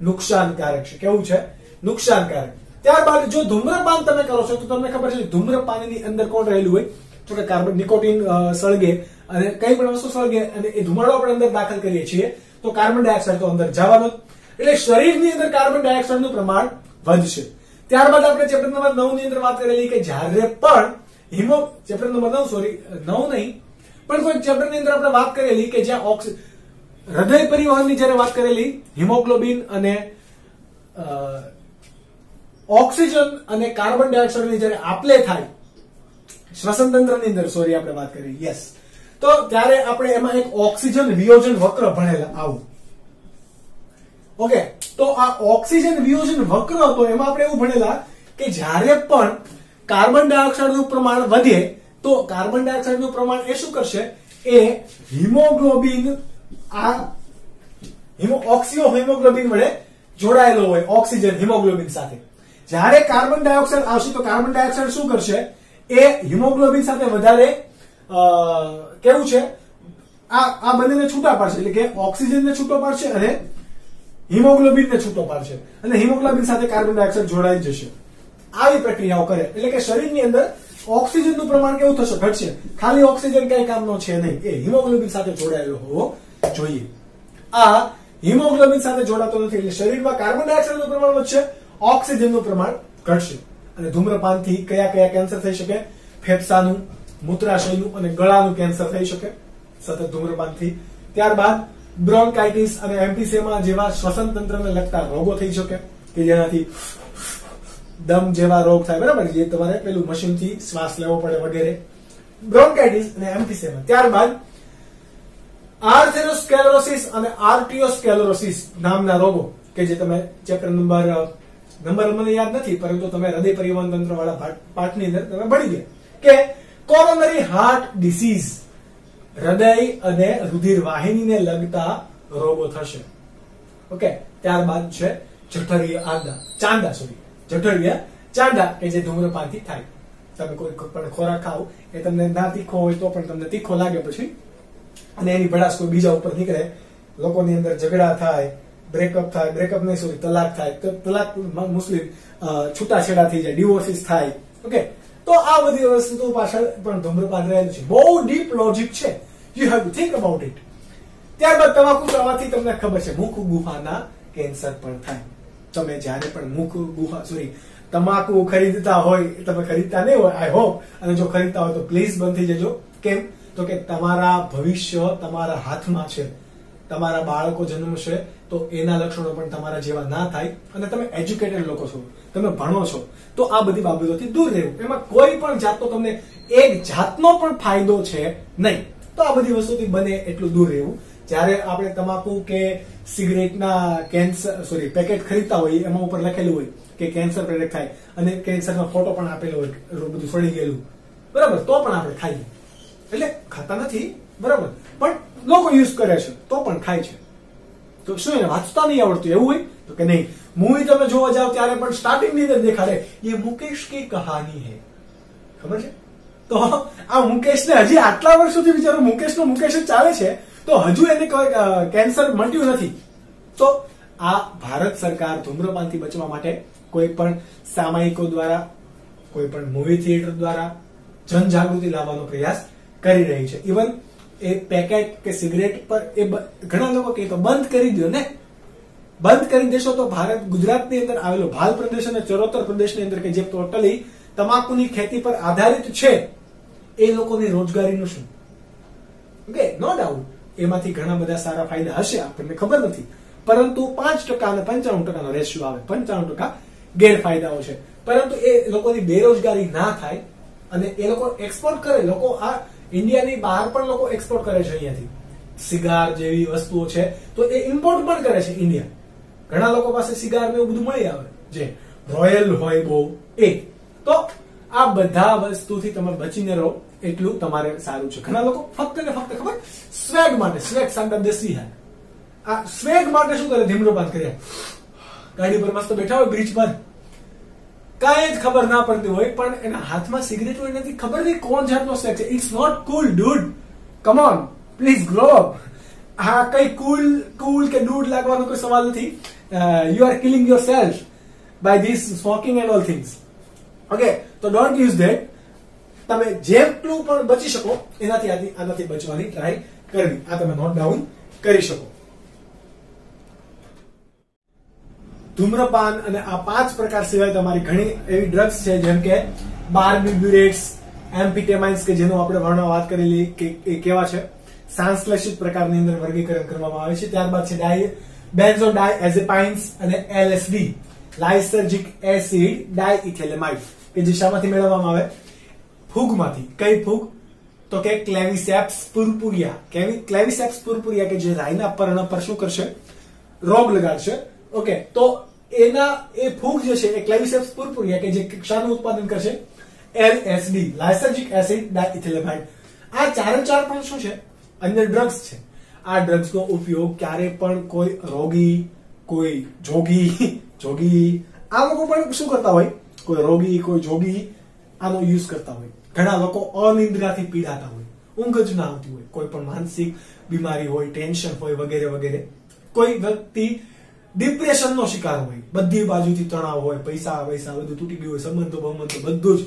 નુકસાનકારક છે. કેવું છે? નુકસાનકારક. ત્યારબાદ જો ધૂમ્રપાન તમે કરો છો તો તમને ખબર છે ધૂમ્રપાનની અંદર કોણ રહેલું હોય? તો કે કાર્બન, નિકોટિન સળગે અને કઈ પણ વસ્તુ સળગે અને એ ધુમાડો આપણે અંદર દાખલ કરીએ છીએ તો કાર્બન ડાયોક્સાઇડ તો અંદર જવાનો, એટલે શરીરની અંદર કાર્બન ડાયોક્સાઇડનું પ્રમાણ વધશે. ત્યારબાદ આપણે ચેપ્ટર નંબર 9 ની અંદર વાત કરેલી કે જ્યારે પણ ચેપ્ટર નંબર 9 નહીં પણ કોઈ ચેપ્ટરની અંદર આપણે વાત કરેલી કે જ્યાં હૃદય પરિવહનની જ્યારે વાત કરેલી, હિમોગ્લોબિન અને ઓક્સિજન અને કાર્બન ડાયોક્સાઇડની જ્યારે આપલે થાય શ્વસન તંત્રની અંદર, આપણે વાત કરી. યસ, તો ત્યારે આપણે એમાં એક ઓક્સિજન વિયોજન વક્ર ભણેલા. આવું. ઓકે, તો આ ઓક્સિજન વિયોજન વક્ર હતો એમાં આપણે એવું ભણેલા કે જ્યારે પણ કાર્બન ડાયોક્સાઇડનું પ્રમાણ વધે તો કાર્બન ડાયોક્સાઇડનું પ્રમાણ એ શું કરશે? એ હિમોગ્લોબિન ઓક્સિયો હિમોગ્લોબિન વડે જોડાયેલો હોય ઓક્સિજન હિમોગ્લોબિન સાથે. જ્યારે કાર્બન ડાયોક્સાઇડ આવશે તો કાર્બન ડાયોક્સાઇડ શું કરશે? એ હિમોગ્લોબિન સાથે વધારે કેવું છે? આ બંનેને છૂટા પાડશે, એટલે કે ઓક્સિજનને છૂટો પાડશે અને હિમોગ્લોબિનને છૂટો પાડશે અને હિમોગ્લોબિન સાથે કાર્બન ડાયોક્સાઇડ જોડાઈ જશે. આવી પ્રક્રિયાઓ કરે એટલે કે શરીરની અંદર ઓક્સિજનનું પ્રમાણ કેવું થશે? ઘટશે. ખાલી ઓક્સિજન કઈ કામનો છે નહીં, એ હિમોગ્લોબિન સાથે જોડાયેલો હોવો જોઈએ. આ હિમોગ્લોબિન સાથે જોડાતો નથી એટલે શરીરમાં કાર્બન ડાયોક્સાઇડનું પ્રમાણ વધશે, ઓક્સિજનનું પ્રમાણ ઘટશે. અને ધૂમ્રપાનથી કયા કયા કેન્સર થઈ શકે? ફેફસાનું, મૂત્રાશયનું અને ગળાનું કેન્સર થઈ શકે સતત ધૂમ્રપાનથી. ત્યારબાદ બ્રોન્કાઇટિસ અને એમ્ફીસેમા જેવા શ્વસન તંત્રને લગતા રોગો થઈ શકે કે જેનાથી દમ જેવા રોગ થાય, બરાબર, જે તમારે પેલું મશીનથી શ્વાસ લેવો પડે વગેરે. બ્રોન્કાઇટિસ અને એમ્ફીસેમા. ત્યારબાદ આર્થેરોસ્ક્લેરોસિસ અને આર્ટિયોસ્ક્લેરોસિસ નામના રોગો કે જે તમે ચેપ્ટર નંબર મને યાદ નથી, પરંતુ તમે હૃદય પરિવહન તંત્ર વાળા પાઠની અંદર તમે ભણી ગયા કે કોરોનરી હાર્ટ ડિસીઝ, હૃદય અને રુધિર વાહિનીને લગતા રોગો થશે. ઓકે, ત્યારબાદ છે જઠરીય ચાંદા કે જે ધૂમ્રપાનથી થાય. તમે કોઈ પણ ખોરાક ખાઓ એ તમને ના તીખો હોય તો પણ તમને તીખો લાગે પછી, અને એની ભડાસ કોઈ બીજા ઉપર નીકળે, લોકોની અંદર ઝઘડા થાય, બ્રેકઅપ થાય, બ્રેકઅપ નહીં સોરી તલાક થાય, તલાક મુસ્લિમ છૂટાછેડા થઈ જાય, ડિવોર્સિસ થાય. ઓકે, તો આ બધી વસ્તુ પાછળ પણ ધૂમ્રપાન રહેલું છે. બહુ ડીપ લોજિક છે. You have to think about it. ત્યારબાદ તમાકુ ચાવવાથી તમને ખબર છે મુખ ગુહાના કેન્સર પણ થાય. તમે જયારે પણ મુખ ગુહા તમાકુ ખરીદતા હોય, તમે ખરીદતા નહીં હોય આઈ હોપ, અને જો ખરીદતા હોય તો પ્લીઝ બંધ થઈ જજો. કેમ? તો કે તમારા ભવિષ્ય તમારા હાથમાં છે. તમારા બાળકો જન્મશે તો એના લક્ષણો પણ તમારા જેવા ના થાય, અને તમે એજ્યુકેટેડ લોકો છો, તમે ભણો છો, તો આ બધી બાબતોથી દૂર રહેવું. એમાં કોઈ પણ જાતનો તમને એક જાતનો પણ ફાયદો છે નહીં. તો આ બધી વસ્તુથી બને એટલું દૂર રહેવું. જ્યારે આપણે તમાકુ કે સિગરેટના પેકેટ ખરીદતા હોઈએ, એમાં ઉપર લખેલું હોય કે કેન્સર પ્રેરક થાય, અને કેન્સરનો ફોટો પણ આપેલો હોય, બધું સડી ગયેલું, બરાબર, તો પણ આપણે ખાઈએ. એટલે ખાતા નથી, બરાબર, પણ લોકો યુઝ કરે છે તો પણ ખાય છે. તો શું એને વાંચતા નહીં આવડતું એવું હોય? તો કે નહીં. મૂવી તમે જોવા જાવ ત્યારે પણ સ્ટાર્ટિંગ ની અંદર દેખાડે ये मुकेश की कहानी है. ખબર છે? તો આ મુકેશને હજી આટલા વર્ષ સુધી બિચારો મુકેશ જ ચાલે છે, તો હજુ એને કોઈ કેન્સર મટ્યું નથી. તો આ ભારત સરકાર ધૂમ્રપાનથી બચવા માટે કોઈ પણ સામાયિકો દ્વારા, કોઈ પણ મૂવી થિયેટર દ્વારા જનજાગૃતિ લાવવાનો પ્રયાસ કરી રહી છે. ઇવન એ પેકેટ કે સિગરેટ પર એ ઘણા લોકો કહે તો બંધ કરી દો ને. બંધ કરી દેશો તો ગુજરાતની અંદર આવેલો ભાલ પ્રદેશ અને ચરોતર પ્રદેશની અંદર કે જે ટોટલી તમાકુની ખેતી પર આધારિત છે, એ લોકોની રોજગારીનું શું? ઓકે, નો ડાઉટ એમાંથી ઘણા બધા સારા ફાયદા હશે, આપણને ખબર નથી, પરંતુ 5% અને 95% રેશિયો આવે. 95% ગેરફાયદાઓ છે, પરંતુ એ લોકોની બેરોજગારી ના થાય અને એ લોકો એક્સપોર્ટ કરે. લોકો આ ઇન્ડિયાની બહાર પણ લોકો એક્સપોર્ટ કરે છે અહીંયાથી. સિગાર જેવી વસ્તુઓ છે તો એ ઇમ્પોર્ટ પણ કરે છે ઇન્ડિયા. ઘણા લોકો પાસે સિગાર ને એવું બધું મળી આવે જે રોયલ હોય બહુ એ. તો આ બધા વસ્તુથી તમે બચીને રહો એટલું તમારે સારું છે. ઘણા લોકો ફક્ત ને ફક્ત ખબર સ્વેગ માટે, સ્વેગ સાંડા દેસી હે, આ સ્વેગ માટે શું કરે? ધૂમ્રપાન કર્યા, ગાડી પર મસ્ત બેઠા હોય બ્રિજ પર, કાંઈ જ ખબર ના પડતી હોય, પણ એના હાથમાં સિગરેટ હોય, નથી ખબર નહીં કોણ જાતનો સ્વેગ છે. It's not cool dude, come on, please grow up. હા, કઈ કુલ કે ડૂડ લાગવાનો કોઈ સવાલ નથી. You are killing yourself by this smoking and all things. Okay, તો ડોન્ટ યુઝ ધેટ. તમે જેટલું પણ બચી શકો એનાથી આનાથી બચવાની ટ્રાય કરવી. આ તમે નોટ ડાઉન કરી શકો. ધૂમ્રપાન અને આ 5 પ્રકાર સિવાય તમારી ઘણી એવી ડ્રગ્સ છે, જેમ કે બાર્બિટ્યુરેટ્સ, એમ્ફેટામાઇન્સ કે જેનો આપણે વર્ણન વાત કરેલી કે એ કેવા છે, સંશ્લેષિત પ્રકારની અંદર વર્ગીકરણ કરવામાં આવે છે. ત્યારબાદ છે બેન્ઝોડાયઝેપાઇન્સ અને એલએસડી, લાઇસર્જિક એસિડ ડાઇઇથેલેમાઇડ, કે જે શામાંથી મેળવવામાં આવે? ફૂગમાંથી. કઈ ફૂગ? તો કે ક્લેવિસેપ્સ પુર્પુરિયા. ક્લેવિસેપ્સ પુર્પુરિયા કે જે રાઈના પર્ણ પર શું કરશે? રોગ લગાડશે. ઓકે, તો એના એ ફૂગ જે છે એ ક્લેવિસેપ્સ પુર્પુરિયા કે જે શાનું ઉત્પાદન કરશે? LSD, lysergic acid diethylamide. આ ચાર પણ શું છે? અંદર ડ્રગ્સ છે. આ ડ્રગ્સનો ઉપયોગ ક્યારે પણ કોઈ રોગી, કોઈ જોગી આ લોકો પણ શું કરતા હોય? કોઈ રોગી, કોઈ જોગી આનો યુઝ કરતા હોય. ઘણા લોકો અનિદ્રાથી પીડાતા હોય, ઊંઘ જ ના આવતી હોય, કોઈ પણ માનસિક બીમારી હોય, ટેન્શન હોય, વગેરે વગેરે. કોઈ વ્યક્તિ ડિપ્રેશનનો શિકાર હોય, બધી બાજુથી તણાવ હોય, પૈસા બધું તૂટી ગયું હોય, સંબંધો બધું જ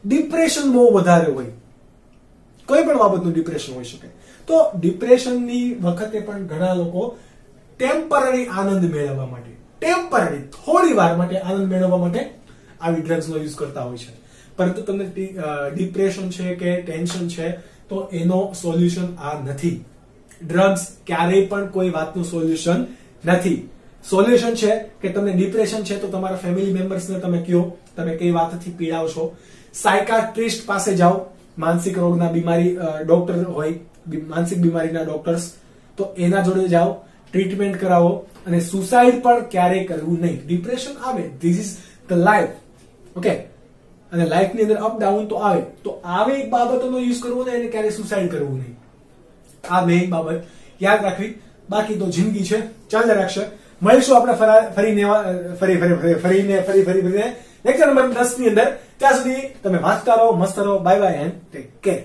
ડિપ્રેશન બહુ વધારે હોય, કોઈ પણ બાબતનું ડિપ્રેશન હોઈ શકે. તો ડિપ્રેશનની વખતે પણ ઘણા લોકો ટેમ્પરરી આનંદ મેળવવા માટે, થોડી વાર માટે આનંદ મેળવવા માટે આવી ડ્રગ્સનો યુઝ કરતા હોય છે. પરંતુ તમને ડિપ્રેશન છે કે ટેન્શન છે તો એનો સોલ્યુશન આ નથી. ડ્રગ્સ ક્યારેય પણ કોઈ વાતનું સોલ્યુશન નથી. સોલ્યુશન છે કે તમને ડિપ્રેશન છે તો તમારા ફેમિલી મેમ્બર્સને તમે કહો તમે કઈ વાતથી પીડાવ છો. સાયકાટ્રિસ્ટ પાસે જાઓ, માનસિક રોગના બીમારી ડોક્ટર હોય, માનસિક બીમારીના ડોક્ટર્સ, તો એના જોડે જાઓ, ટ્રીટમેન્ટ કરાવો. અને સુસાઇડ પણ ક્યારેય કરવું નહીં. ડિપ્રેશન આવે, this is the life. Okay, અને લાઈફની અંદર અપ ડાઉન તો આવે, તો આવી બાબતોનો યુઝ કરવો ને એને ક્યારેય સુસાઇડ કરવું નહીં. આ મેઇન બાબત યાદ રાખવી. બાકી તો જિંદગી છે, ચાલ્યા રાખશે. મળીશું આપણે ફરીને લેક્ચર નંબર 10 ની અંદર. ત્યાં સુધી તમે વાંચતા રહો, મસ્ત રહો. Bye bye and take care.